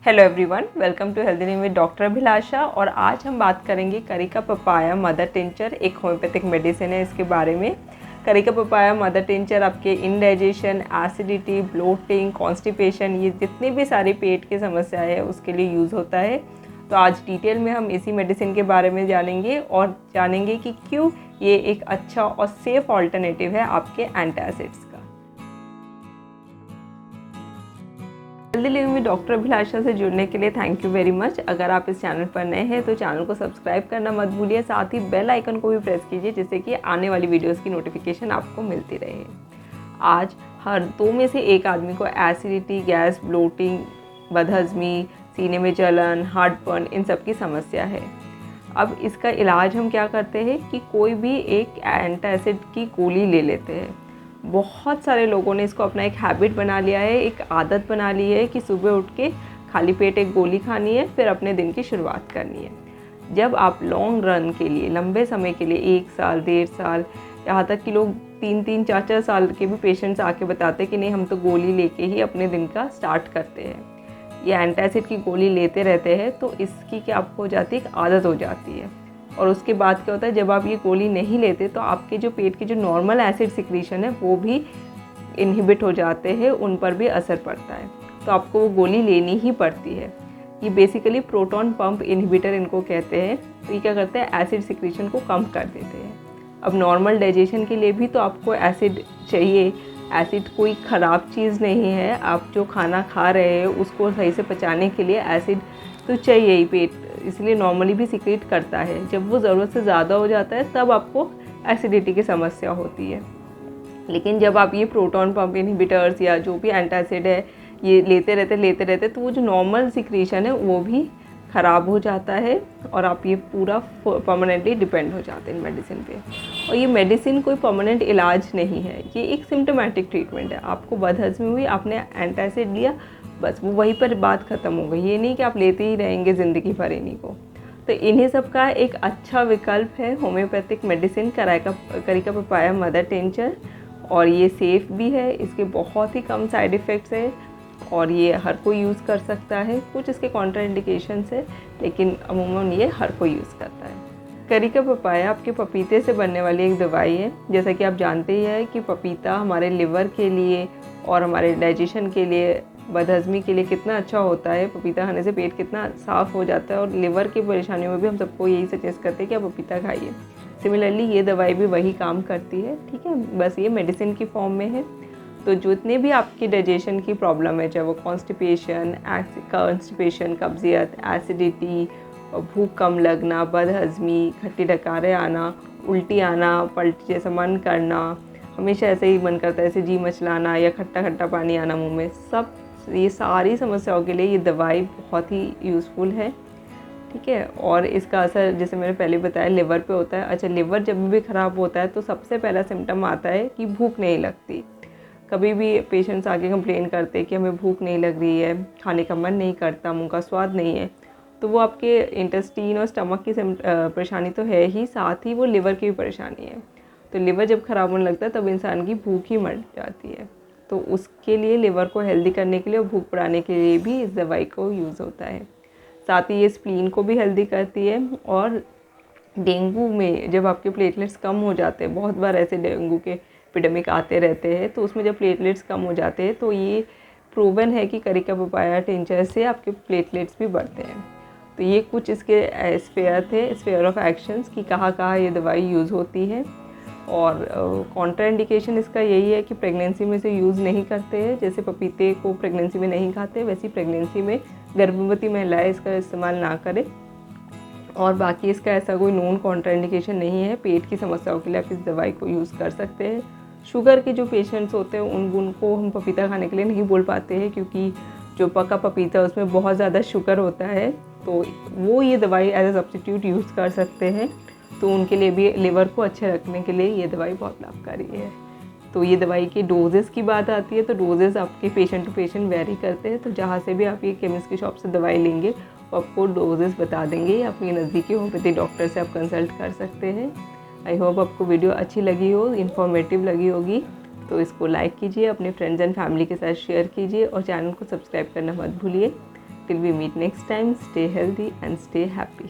Hello everyone, welcome to healthy living with doctor Abhilasha. और आज हम बात करेंगे करिका पपाया मदर टिंचर, एक होम्योपैथिक मेडिसिन है। इसके बारे में करिका पपाया मदर टिंचर आपके इंडाइजेशन, एसिडिटी, ब्लोटिंग, कॉन्स्टिपेशन, ये जितनी भी सारी पेट की समस्याएं है उसके लिए यूज़ होता है। तो आज डिटेल में हम इसी मेडिसिन के बारे में जानेंगे और जानेंगे कि क्यों ये एक अच्छा और सेफ ऑल्टरनेटिव है आपके एंटासिड्स का। हेल्दी लिविंग में डॉक्टर अभिलाषा से जुड़ने के लिए थैंक यू वेरी मच। अगर आप इस चैनल पर नए हैं तो चैनल को सब्सक्राइब करना मत भूलिए, साथ ही बेल आइकन को भी प्रेस कीजिए जिससे कि आने वाली वीडियोस की नोटिफिकेशन आपको मिलती रहे। आज हर 2 में से 1 आदमी को एसिडिटी, गैस, ब्लोटिंग, बदहजमी, सीने में जलन, हार्टबर्न, इन सब की समस्या है। अब इसका इलाज हम क्या करते हैं कि कोई भी एक एंटासिड की गोली ले लेते हैं। बहुत सारे लोगों ने इसको अपना एक हैबिट बना लिया है, एक आदत बना ली है कि सुबह उठ के खाली पेट एक गोली खानी है, फिर अपने दिन की शुरुआत करनी है। जब आप लॉन्ग रन के लिए, लंबे समय के लिए 1 साल, 1.5 साल, यहाँ तक कि लोग 3-3, 4-4 साल के भी पेशेंट्स आके बताते हैं कि नहीं हम तो गोली लेके ही अपने दिन का स्टार्ट करते हैं। ये एंटासिड की गोली लेते रहते हैं तो इसकी क्या आपको हो जाती है, एक आदत हो जाती है। और उसके बाद क्या होता है, जब आप ये गोली नहीं लेते तो आपके जो पेट के जो नॉर्मल एसिड सिक्रीशन है वो भी इनहिबिट हो जाते हैं, उन पर भी असर पड़ता है। तो आपको वो गोली लेनी ही पड़ती है। ये बेसिकली प्रोटॉन पंप इनहिबिटर इनको कहते हैं। तो ये क्या करते हैं, एसिड सिक्रीशन को कम कर देते हैं। अब नॉर्मल डाइजेशन के लिए भी तो आपको एसिड चाहिए। एसिड कोई ख़राब चीज़ नहीं है, आप जो खाना खा रहे हैं उसको सही से पचाने के लिए एसिड तो चाहिए ही पेट, इसलिए नॉर्मली भी सिक्रेट करता है। जब वो ज़रूरत से ज़्यादा हो जाता है तब आपको एसिडिटी की समस्या होती है। लेकिन जब आप ये प्रोटॉन पंप इनहिबिटर्स या जो भी एंटासिड है ये लेते रहते तो वो जो नॉर्मल सिक्रीशन है वो भी ख़राब हो जाता है और आप ये पूरा परमानेंटली डिपेंड हो जाते हैं मेडिसिन पे। और ये मेडिसिन कोई परमानेंट इलाज नहीं है, ये एक सिम्टोमेटिक ट्रीटमेंट है। आपको बदहजमी हुई, आपने एंटासिड लिया, बस वो वहीं पर बात ख़त्म हो गई। ये नहीं कि आप लेते ही रहेंगे ज़िंदगी भर इन्हीं को। तो इन्हीं सब का एक अच्छा विकल्प है homeopathic medicine carica papaya mother tincture. और ये सेफ़ भी है, इसके बहुत ही कम साइड इफ़ेक्ट्स है और ये हर कोई यूज़ कर सकता है। कुछ इसके कॉन्ट्राइंडिकेशंस है लेकिन अमूमन ये हर कोई यूज़ करता है। करिका पपाया आपके पपीते से बनने वाली एक दवाई है। जैसा कि आप जानते ही हैं कि पपीता हमारे लिवर के लिए और हमारे डाइजेशन के लिए, बदहजमी के लिए कितना अच्छा होता है। पपीता खाने से पेट कितना साफ़ हो जाता है और लिवर की परेशानियों में भी हम सबको यही सजेस्ट करते हैं कि आप पपीता खाइए। सिमिलरली ये दवाई भी वही काम करती है, ठीक है, बस ये मेडिसिन की फॉर्म में है। तो जितने भी आपकी डाइजेशन की प्रॉब्लम है, चाहे वो कॉन्स्टिपेशन, कब्जियत, एसिडिटी, भूख कम लगना, बदहजमी, खट्टी डकारें आना, उल्टी आना, पलटी जैसा मन करना, हमेशा ऐसे ही मन करता है ऐसे जी मचलाना या खट्टा खट्टा पानी आना मुंह में, सब ये सारी समस्याओं के लिए ये दवाई बहुत ही यूज़फुल है, ठीक है। और इसका असर जैसे मैंने पहले बताया लिवर पे होता है। अच्छा, लिवर जब भी ख़राब होता है तो सबसे पहला सिम्टम आता है कि भूख नहीं लगती। कभी भी पेशेंट्स आके कंप्लेन करते हैं कि हमें भूख नहीं लग रही है, खाने का मन नहीं करता, मुंह का स्वाद नहीं है, तो वो आपके इंटेस्टीन और स्टमक की परेशानी तो है ही, साथ ही वो लिवर की भी परेशानी है। तो लिवर जब ख़राब होने लगता है तब इंसान की भूख ही मर जाती है। तो उसके लिए लिवर को हेल्दी करने के लिए और भूख बढ़ाने के लिए भी इस दवाई को यूज़ होता है। साथ ही ये स्प्लीन को भी हेल्दी करती है। और डेंगू में जब आपके प्लेटलेट्स कम हो जाते हैं, बहुत बार ऐसे डेंगू के एपिडेमिक आते रहते हैं, तो उसमें जब प्लेटलेट्स कम हो जाते हैं तो ये प्रूवन है कि करिका पपाया टिंचर से आपके प्लेटलेट्स भी बढ़ते हैं। तो ये कुछ इसके स्फेयर ऑफ एक्शंस कि कहाँ ये दवाई यूज़ होती है। और कॉन्ट्राइंडिकेशन इसका यही है कि प्रेगनेंसी में इसे यूज़ नहीं करते हैं। जैसे पपीते को प्रेगनेंसी में नहीं खाते, वैसे प्रेगनेंसी में गर्भवती महिलाएं इसका इस्तेमाल ना करें। और बाकी इसका ऐसा कोई नोन कॉन्ट्राइंडिकेशन नहीं है। पेट की समस्याओं के लिए आप इस दवाई को यूज़ कर सकते हैं। शुगर के जो पेशेंट्स होते हैं उनको हम पपीता खाने के लिए नहीं बोल पाते हैं क्योंकि जो पका पपीता है उसमें बहुत ज़्यादा शुगर होता है, तो वो ये दवाई एज ए सब्स्टिट्यूट यूज़ कर सकते हैं। तो उनके लिए भी लिवर को अच्छे रखने के लिए ये दवाई बहुत लाभकारी है। तो ये दवाई की डोजेस की बात आती है तो डोजेस आपके पेशेंट टू पेशेंट वेरी करते हैं। तो जहाँ से भी आप ये केमिस्ट की शॉप से दवाई लेंगे वो आपको डोजेस बता देंगे। अपनी नज़दीकी होम्योपैथी डॉक्टर से आप कंसल्ट कर सकते हैं। आई होप आपको वीडियो अच्छी लगी हो, इन्फॉर्मेटिव लगी होगी। तो इसको लाइक कीजिए, अपने फ्रेंड्स एंड फैमिली के साथ शेयर कीजिए और चैनल को सब्सक्राइब करना मत भूलिए। Till we meet next time, stay healthy and stay happy.